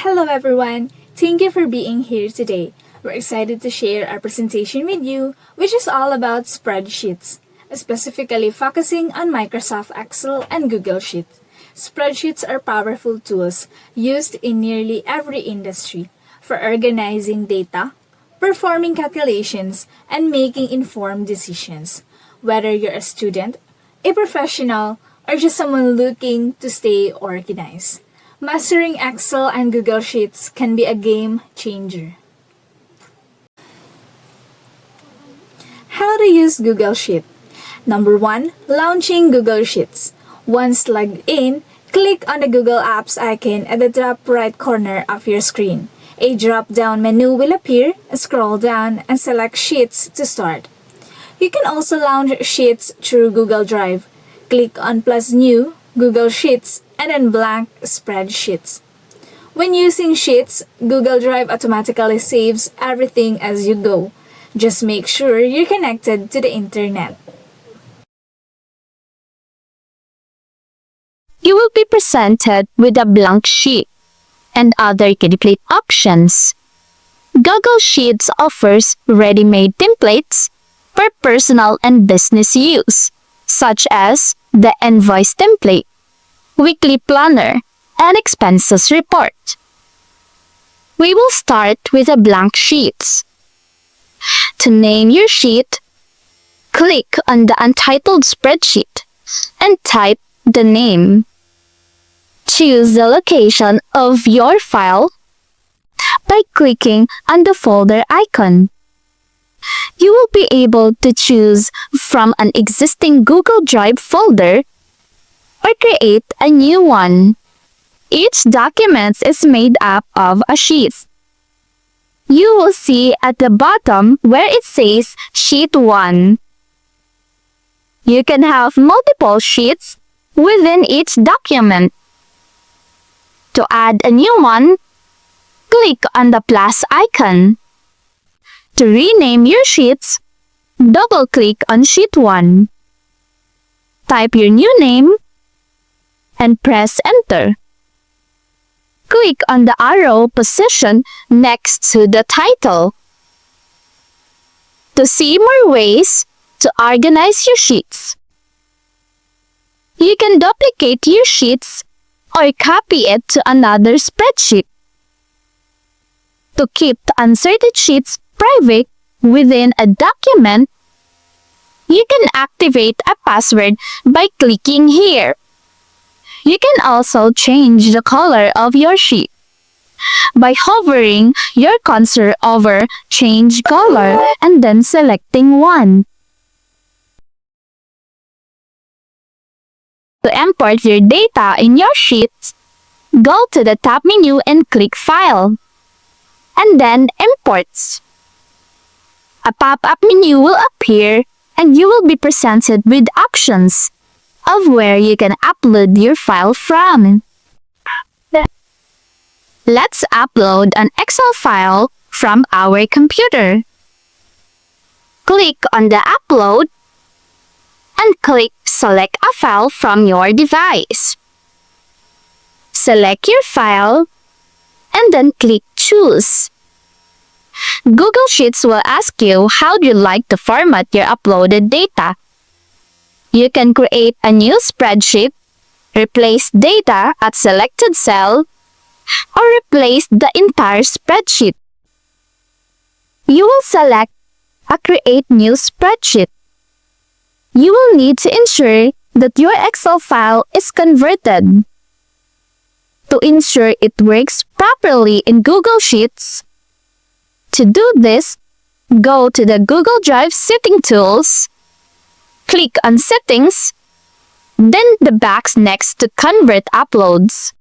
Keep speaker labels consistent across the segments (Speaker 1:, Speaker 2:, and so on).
Speaker 1: Hello everyone! Thank you for being here today. We're excited to share our presentation with you, which is all about spreadsheets, specifically focusing on Microsoft Excel and Google Sheets. Spreadsheets are powerful tools used in nearly every industry for organizing data, performing calculations, and making informed decisions. Whether you're a student, a professional, or just someone looking to stay organized. Mastering Excel and Google Sheets can be a game changer. How to use Google Sheet. Number 1. Launching Google Sheets. Once logged in, click on the Google Apps icon at the top right corner of your screen. A drop-down menu will appear, scroll down, and select Sheets to start. You can also launch Sheets through Google Drive. Click on plus New, Google Sheets, and then blank Spreadsheets. When using Sheets, Google Drive automatically saves everything as you go. Just make sure you're connected to the internet.
Speaker 2: You will be presented with a blank sheet and other complete options. Google Sheets offers ready-made templates for personal and business use, such as the invoice template, weekly planner, and expenses report. We will start with a blank sheet. To name your sheet, click on the untitled spreadsheet and type the name. Choose the location of your file by clicking on the folder icon. You will be able to choose from an existing Google Drive folder or create a new one. Each document is made up of a sheet. You will see at the bottom where it says Sheet 1. You can have multiple sheets within each document. To add a new one, click on the plus icon. To rename your sheets, double-click on Sheet 1. Type your new name and press Enter. Click on the arrow position next to the title. To see more ways to organize your sheets, you can duplicate your sheets or copy it to another spreadsheet. To keep the unsorted sheets private within a document, you can activate a password by clicking here. You can also change the color of your sheet by hovering your cursor over Change Color and then selecting one. To import your data in your sheets, go to the top menu and click File, and then Imports. A pop-up menu will appear and you will be presented with options of where you can upload your file from. Let's upload an Excel file from our computer. Click on the Upload and click Select a file from your device. Select your file and then click Choose. Google Sheets will ask you how you'd like to format your uploaded data. You can create a new spreadsheet, replace data at selected cell, or replace the entire spreadsheet. You will select a Create New Spreadsheet. You will need to ensure that your Excel file is converted. To ensure it works properly in Google Sheets, to do this, go to the Google Drive Setting Tools, click on Settings, then the box next to Convert Uploads.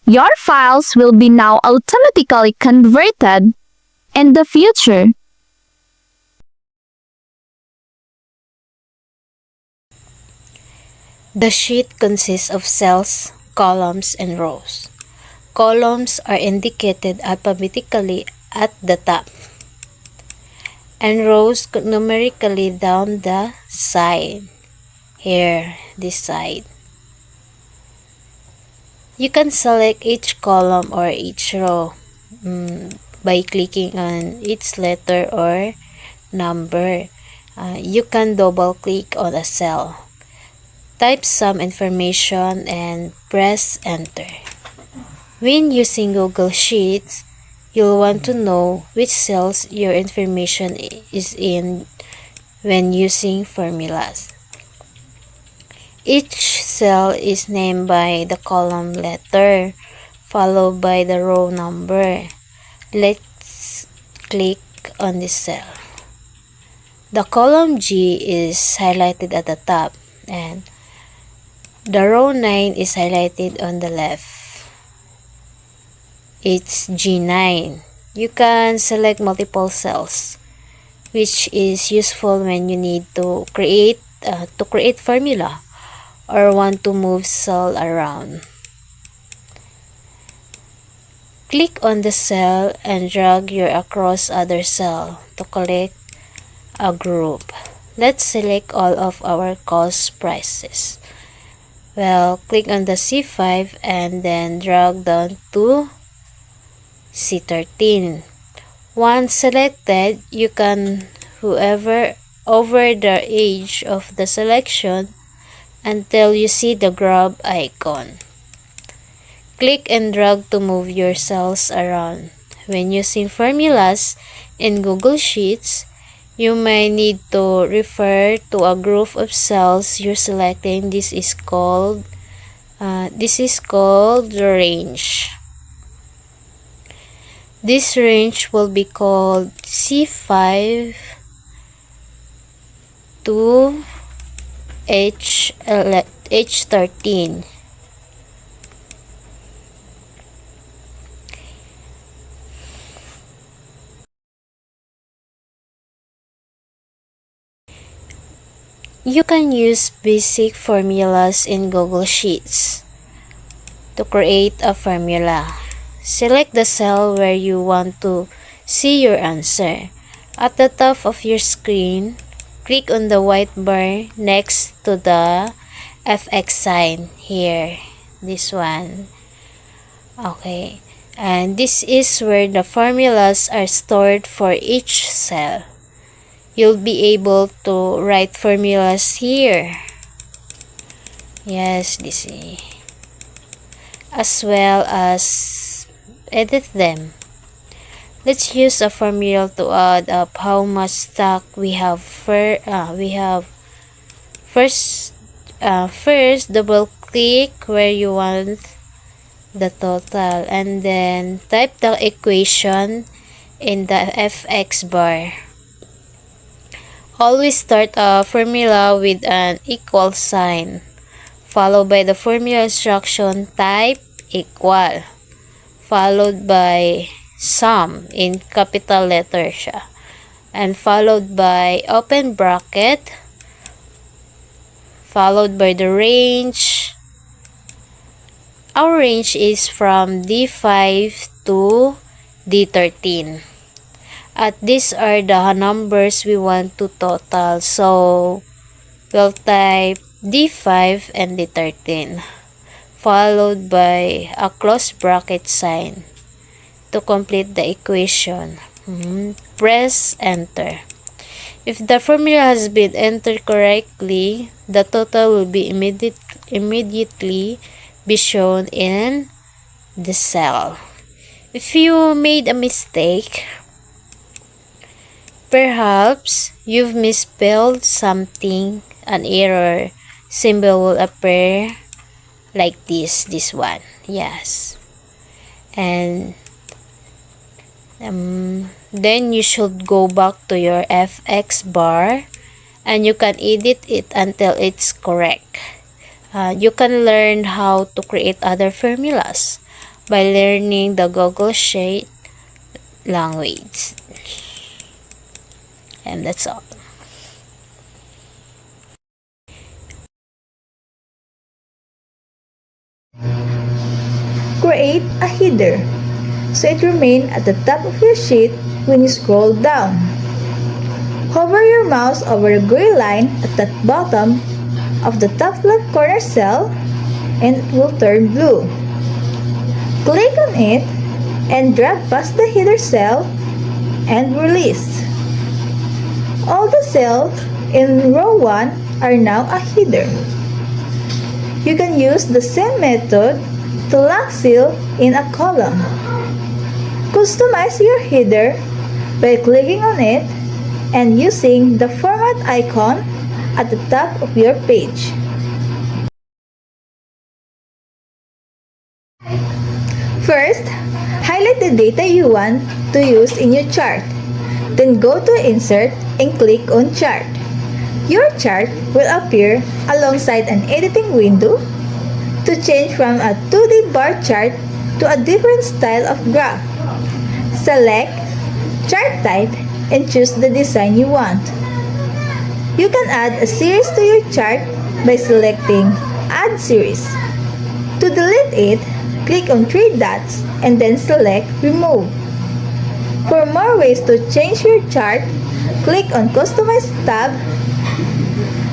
Speaker 2: Your files will be now automatically converted in the future.
Speaker 3: The sheet consists of cells, columns, and rows. Columns are indicated alphabetically at the top, and rows numerically down the side. Here, this side. You can select each column or each row by clicking on each letter or number. You can double click on a cell, type some information, and press enter. When using Google Sheets, you'll want to know which cells your information is in when using formulas. Each cell is named by the column letter, followed by the row number. Let's click on this cell. The column G is highlighted at the top, and the row 9 is highlighted on the left. It's G9. You can select multiple cells, which is useful when you need to create formula or want to move cell around. Click on the cell and drag your across other cell to collect a group. Let's select all of our cost prices. Well, click on the C5 and then drag down to C13. Once selected, you can hover over the edge of the selection until you see the grab icon. Click and drag to move your cells around. When using formulas in Google Sheets, you may need to refer to a group of cells you're selecting. This is called the range. This range will be called C5 to H13. You can use basic formulas in Google Sheets to create a formula. Select the cell where you want to see your answer. At the top of your screen, click on the white bar next to the FX sign here. This one. Okay. And this is where the formulas are stored for each cell. You'll be able to write formulas here. Yes, this is. As well as edit them. Let's use a formula to add up how much stock we have. First, double click where you want the total, and then type the equation in the FX bar. Always start a formula with an equal sign, followed by the formula instruction type equal, followed by sum in capital letter siya, and followed by open bracket, followed by the range. Our range is from D5 to D13. At these are the numbers we want to total. So, we'll type D5 and D13, followed by a close bracket sign to complete the equation. Press enter. If the formula has been entered correctly, the total will be immediately be shown in the cell. If you made a mistake, perhaps you've misspelled something, an error symbol will appear like this one. Yes. And then you should go back to your FX bar and you can edit it until it's correct. You can learn how to create other formulas by learning the Google Sheet language. And that's all.
Speaker 1: Create a header so it remains at the top of your sheet when you scroll down. Hover your mouse over the gray line at the bottom of the top left corner cell and it will turn blue. Click on it and drag past the header cell and release. All the cells in row 1 are now a header. You can use the same method to lock seal in a column. Customize your header by clicking on it and using the format icon at the top of your page. First, highlight the data you want to use in your chart. Then go to Insert and click on Chart. Your chart will appear alongside an editing window to change from a 2D bar chart to a different style of graph. Select Chart Type and choose the design you want. You can add a series to your chart by selecting Add Series. To delete it, click on 3 dots and then select Remove. For more ways to change your chart, click on Customize tab.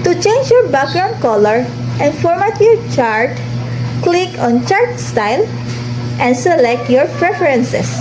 Speaker 1: To change your background color and format your chart, click on Chart Style and select your preferences.